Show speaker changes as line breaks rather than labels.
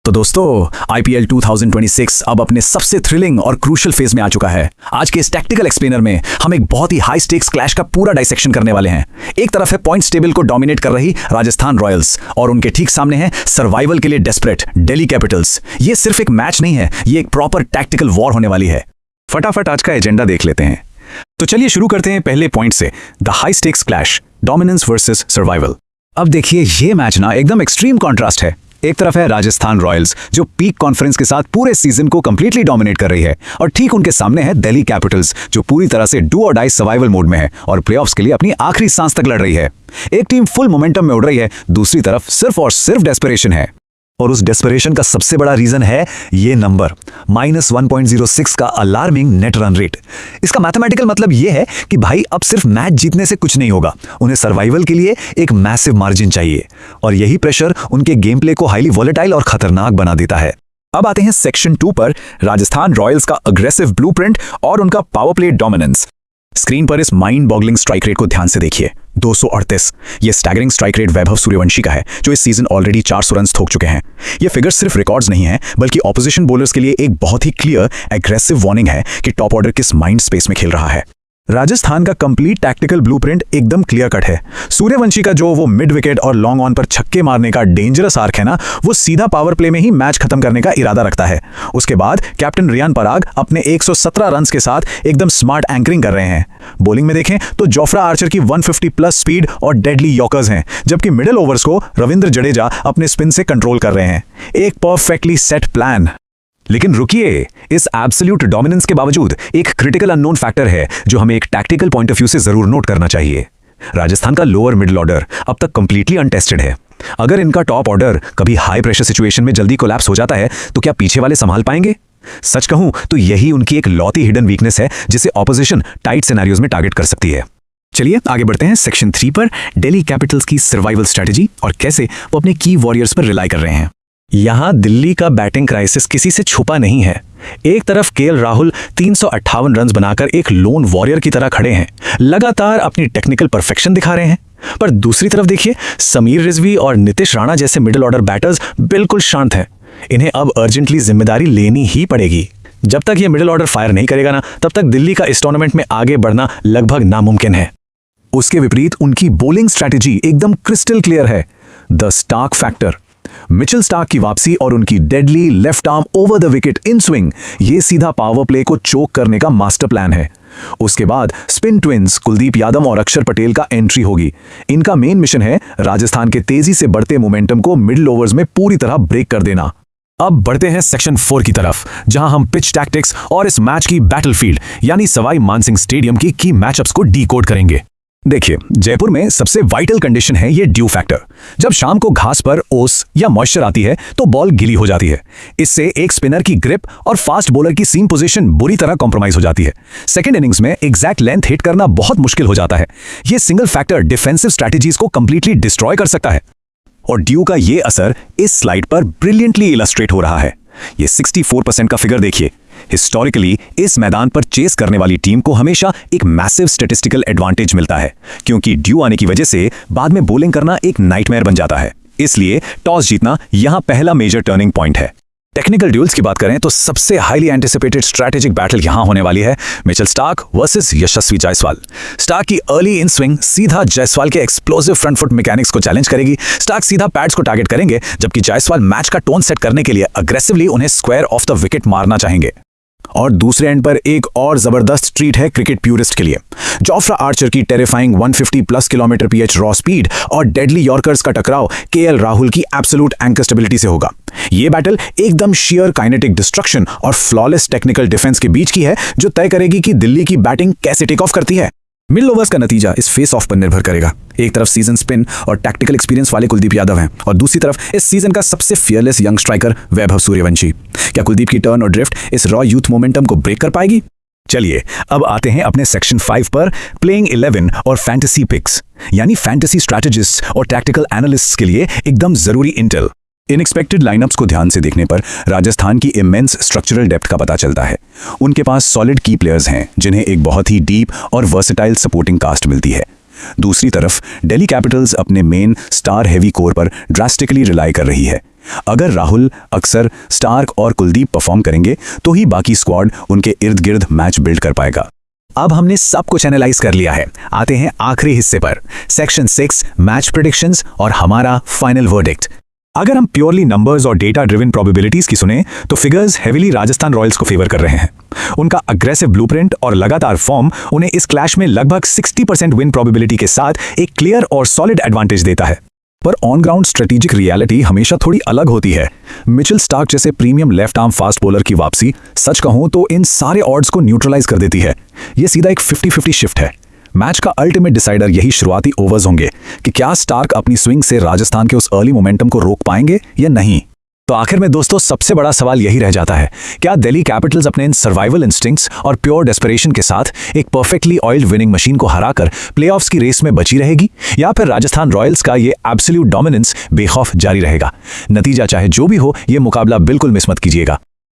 तो दोस्तों आईपीएल 2026 अब अपने सबसे थ्रिलिंग और क्रूशियल फेज में आ चुका है। आज के इस टैक्टिकल एक्सप्लेनर में हम एक बहुत ही हाई स्टेक्स क्लैश का पूरा डाइसेक्शन करने वाले हैं। एक तरफ है पॉइंट्स टेबल को डोमिनेट कर रही राजस्थान रॉयल्स और उनके ठीक सामने है सर्वाइवल के लिए डेस्परेट दिल्ली कैपिटल्स। ये सिर्फ एक मैच नहीं है, ये एक प्रॉपर टैक्टिकल वॉर होने वाली है। फटाफट आज का एजेंडा देख लेते हैं। तो चलिए शुरू करते हैं पहले पॉइंट से, the high stakes clash, dominance versus survival. अब देखिए ये मैच ना एकदम एक्सट्रीम कॉन्ट्रास्ट है। एक तरफ है राजस्थान रॉयल्स जो पीक कॉन्फ्रेंस के साथ पूरे सीजन को कंप्लीटली डोमिनेट कर रही है, और ठीक उनके सामने है दिल्ली कैपिटल्स जो पूरी तरह से डू और डाई सर्वाइवल मोड में है और प्लेऑफ्स के लिए अपनी आखिरी सांस तक लड़ रही है। एक टीम फुल मोमेंटम में उड़ रही है, दूसरी तरफ सिर्फ और सिर्फ डेस्परेशन है, और उस डेस्परेशन का सबसे बड़ा रीजन है ये नंबर -1.06 का अलार्मिंग नेट रन रेट। इसका मैथमेटिकल मतलब ये है कि भाई अब सिर्फ मैच जीतने से कुछ नहीं होगा, उन्हें सर्वाइवल के लिए एक मैसिव मार्जिन चाहिए, और यही प्रेशर उनके गेम प्ले को हाईली वॉलेटाइल और खतरनाक बना देता है। अब आते हैं सेक्शन 2 पर, राजस्थान रॉयल्स का अग्रेसिव ब्लूप्रिंट और उनका पावर प्ले डोमिनेंस। स्क्रीन पर इस माइंड बॉगलिंग स्ट्राइक रेट को ध्यान से देखिए, 238। ये staggering strike rate Vaibhav Suryavanshi का है जो इस सीजन ऑलरेडी 400 रन ठोक चुके हैं। ये फिगर्स सिर्फ रिकॉर्ड्स नहीं है बल्कि ऑपोजिशन बॉलर्स के लिए एक बहुत ही क्लियर एग्रेसिव वार्निंग है कि टॉप ऑर्डर किस माइंड स्पेस में खेल रहा है। राजस्थान का कंप्लीट टैक्टिकल ब्लूप्रिंट एकदम क्लियर कट है। सूर्यवंशी का जो वो मिड विकेट और लॉन्ग ऑन पर छक्के मारने का डेंजरस आर्क है ना, वो सीधा पावर प्ले में ही मैच खत्म करने का इरादा रखता है। उसके बाद कैप्टन रियान पराग अपने 117 रन्स के साथ एकदम स्मार्ट एंकरिंग कर रहे हैं। बॉलिंग में देखें तो जोफ्रा आर्चर की 150 प्लस स्पीड और डेडली यॉर्कर्स हैं, जबकि मिडिल ओवर्स को रविंद्र जडेजा अपने स्पिन से कंट्रोल कर रहे हैं। एक परफेक्टली सेट प्लान। लेकिन रुकिए, इस एब्सोल्यूट डोमिनेंस के बावजूद एक क्रिटिकल अननोन फैक्टर है जो हमें एक टैक्टिकल पॉइंट ऑफ व्यू से जरूर नोट करना चाहिए। राजस्थान का लोअर मिडिल ऑर्डर अब तक कंप्लीटली अनटेस्टेड है। अगर इनका टॉप ऑर्डर कभी हाई प्रेशर सिचुएशन में जल्दी कोलैप्स हो जाता है तो क्या पीछे वाले संभाल पाएंगे? सच कहूं तो यही उनकी एक लौती हिडन वीकनेस है जिसे ऑपोजिशन टाइट सिनेरियोज में टारगेट कर सकती है। चलिए आगे बढ़ते हैं सेक्शन 3 पर, दिल्ली कैपिटल्स की सर्वाइवल स्ट्रेटजी और कैसे वो अपने की वॉरियर्स पर रिलाई कर रहे हैं। यहां दिल्ली का बैटिंग क्राइसिस किसी से छुपा नहीं है। एक तरफ केएल राहुल 358 रन्स बनाकर एक लोन वॉरियर की तरह खड़े हैं, लगातार अपनी टेक्निकल परफेक्शन दिखा रहे हैं, पर दूसरी तरफ देखिए समीर रिजवी और नीतीश राणा जैसे मिडिल ऑर्डर बैटर्स बिल्कुल शांत हैं। इन्हें अब अर्जेंटली जिम्मेदारी लेनी ही पड़ेगी। जब तक ये मिडिल ऑर्डर फायर नहीं करेगा ना, तब तक दिल्ली का इस टूर्नामेंट में आगे बढ़ना लगभग नामुमकिन है। उसके विपरीत उनकी बॉलिंग स्ट्रैटेजी एकदम क्रिस्टल क्लियर है, the Stark factor. Mitchell Stark की वापसी और उनकी deadly left arm over the wicket in swing, ये सीधा पावर प्ले को चोक करने का मास्टर प्लान है। उसके बाद स्पिन ट्विंस कुलदीप यादव और अक्षर पटेल का एंट्री होगी। इनका मेन मिशन है राजस्थान के तेजी से बढ़ते मोमेंटम को मिडिल ओवर्स में पूरी तरह ब्रेक कर देना। अब बढ़ते हैं सेक्शन 4 की तरफ, जहां हम पिच टैक्टिक्स और इस मैच की बैटलफील्ड यानी सवाई मानसिंह स्टेडियम की मैचअप्स को डीकोड करेंगे। देखिए, जयपुर में सबसे वाइटल कंडीशन है ये ड्यू फैक्टर। जब शाम को घास पर ओस या मॉइस्चर आती है तो बॉल गीली हो जाती है। इससे एक स्पिनर की ग्रिप और फास्ट बॉलर की सीम पोजीशन बुरी तरह कॉम्प्रोमाइज हो जाती है। सेकंड इनिंग्स में एग्जैक्ट लेंथ हिट करना बहुत मुश्किल हो जाता है। ये सिंगल फैक्टर डिफेंसिव स्ट्रैटेजीज को कंप्लीटली डिस्ट्रॉय कर सकता है, और ड्यू का ये असर इस स्लाइड पर ब्रिलियंटली इलस्ट्रेट हो रहा है। ये 64% का फिगर देखिए। हिस्टोरिकली इस मैदान पर चेस करने वाली टीम को हमेशा एक मैसिव स्टैटिस्टिकल एडवांटेज मिलता है, क्योंकि ड्यू आने की वजह से बाद में बॉलिंग करना एक नाइटमेयर बन जाता है। इसलिए टॉस जीतना यहां पहला मेजर टर्निंग पॉइंट है। टेक्निकल ड्यूल्स की बात करें तो सबसे हाईली एंटिसिपेटेड स्ट्रैटेजिक बैटल यहां होने वाली है, मिचेल स्टार्क वर्सेस यशस्वी जायसवाल। स्टार्क की अर्ली इन स्विंग सीधा जायसवाल के एक्सप्लोसिव फ्रंट फुट मैकेनिक्स को चैलेंज करेगी। स्टार्क सीधा पैड्स को टारगेट करेंगे, जबकि जायसवाल मैच का टोन सेट करने के लिए अग्रेसिवली उन्हें स्क्वायर ऑफ द विकेट मारना चाहेंगे। और दूसरे एंड पर एक और जबरदस्त ट्रीट है क्रिकेट प्यूरिस्ट के लिए। जोफ्रा आर्चर की terrifying 150 plus kilometre pH raw speed और डेडली यॉर्कर्स का टकराव केएल राहुल की एब्सोल्यूट एंकर स्टेबिलिटी से होगा। यह बैटल एकदम शेयर काइनेटिक डिस्ट्रक्शन और फ्लॉलेस टेक्निकल डिफेंस के बीच की है, जो तय करेगी कि दिल्ली की बैटिंग कैसे टेक ऑफ करती है। मिडिल ओवर्स का नतीजा इस फेस ऑफ पर निर्भर करेगा। एक तरफ सीजन स्पिन और टैक्टिकल एक्सपीरियंस वाले कुलदीप यादव हैं, और दूसरी तरफ इस सीजन का सबसे fearless young striker Vaibhav Suryavanshi. क्या कुलदीप की टर्न और ड्रिफ्ट इस रॉ यूथ मोमेंटम को ब्रेक कर पाएगी? चलिए अब आते हैं अपने सेक्शन 5 पर, प्लेइंग 11 और फैंटेसी पिक्स, यानी फैंटेसी स्ट्रैटेजिस्ट और टैक्टिकल एनालिस्ट्स के लिए एकदम जरूरी इंटेल। इनएक्सपेक्टेड लाइनअप्स को ध्यान से देखने पर राजस्थान की इमेंस स्ट्रक्चरल डेप्थ का पता चलता है। उनके पास सॉलिड की प्लेयर्स हैं जिन्हें एक बहुत ही डीप और वर्सेटाइल सपोर्टिंग कास्ट मिलती है। दूसरी तरफ दिल्ली कैपिटल्स अपने मेन स्टार हेवी कोर पर ड्रास्टिकली रिलाई कर रही है। अगर राहुल, अक्षर, स्टार्क और कुलदीप परफॉर्म करेंगे तो ही बाकी स्क्वाड उनके इर्द गिर्द मैच बिल्ड कर पाएगा। अब हमने सब कुछ एनालाइज कर लिया है, आते हैं आखिरी हिस्से पर, सेक्शन 6 मैच प्रेडिक्शंस और हमारा फाइनल वर्डिक्ट। अगर हम प्योरली नंबर्स और डेटा ड्रिवन प्रोबेबिलिटीज की सुने तो फिगर्स हेवीली राजस्थान रॉयल्स को फेवर कर रहे हैं। उनका अग्रेसिव ब्लूप्रिंट और लगातार फॉर्म उन्हें इस क्लैश में लगभग 60% विन प्रोबेबिलिटी के साथ एक क्लियर और सॉलिड एडवांटेज देता है। पर ऑन ग्राउंड स्ट्रेटेजिक रियलिटी हमेशा थोड़ी अलग होती है। मिचेल स्टार्क जैसे premium left arm fast bowler की वापसी सच कहूं तो इन सारे ऑड्स को न्यूट्रलाइज कर देती है। ये सीधा एक 50-50 शिफ्ट है। मैच का अल्टीमेट डिसाइडर यही शुरुआती ओवर्स होंगे कि क्या स्टार्क अपनी स्विंग से राजस्थान के उस अर्ली मोमेंटम को रोक पाएंगे या नहीं। तो आखिर में दोस्तों सबसे बड़ा सवाल यही रह जाता है, क्या दिल्ली कैपिटल्स अपने इन सर्वाइवल इंस्टिंक्ट्स और प्योर डेस्परेशन के साथ एक परफेक्टली ऑयल्ड विनिंग मशीन को हराकर प्लेऑफ्स की रेस में बची रहेगी, या फिर राजस्थान रॉयल्स का ये एब्सोल्यूट डोमिनेंस बेखौफ जारी रहेगा। नतीजा चाहे जो भी हो, ये मुकाबला बिल्कुल मिस मत कीजिएगा।